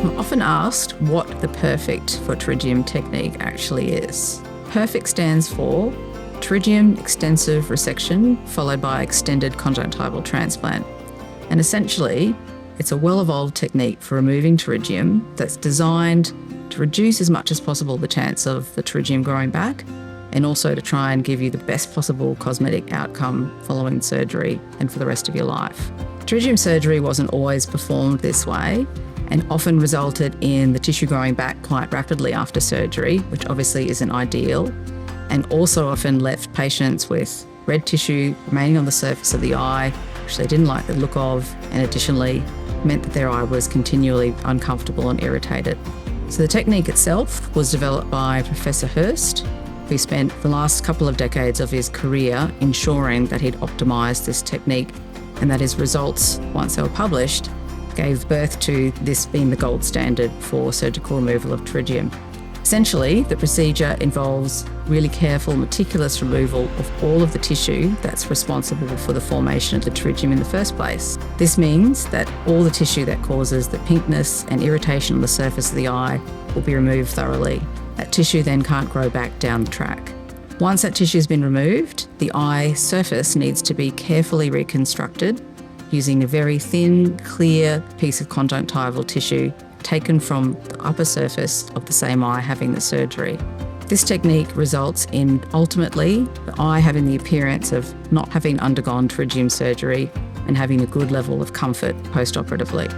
I'm often asked what the perfect for pterygium technique actually is. Perfect stands for pterygium extensive resection followed by extended conjunctival transplant. And essentially, it's a well-evolved technique for removing pterygium that's designed to reduce as much as possible the chance of the pterygium growing back, and also to try and give you the best possible cosmetic outcome following surgery and for the rest of your life. Pterygium surgery wasn't always performed this way and often resulted in the tissue growing back quite rapidly after surgery, which obviously isn't ideal, and also often left patients with red tissue remaining on the surface of the eye, which they didn't like the look of, and additionally meant that their eye was continually uncomfortable and irritated. So the technique itself was developed by Professor Hurst, who spent the last couple of decades of his career ensuring that he'd optimised this technique and that his results, once they were published, gave birth to this being the gold standard for surgical removal of pterygium. Essentially, the procedure involves really careful, meticulous removal of all of the tissue that's responsible for the formation of the pterygium in the first place. This means that all the tissue that causes the pinkness and irritation on the surface of the eye will be removed thoroughly. That tissue then can't grow back down the track. Once that tissue has been removed, the eye surface needs to be carefully reconstructed using a very thin, clear piece of conjunctival tissue taken from the upper surface of the same eye having the surgery. This technique results in ultimately the eye having the appearance of not having undergone pterygium surgery and having a good level of comfort post-operatively.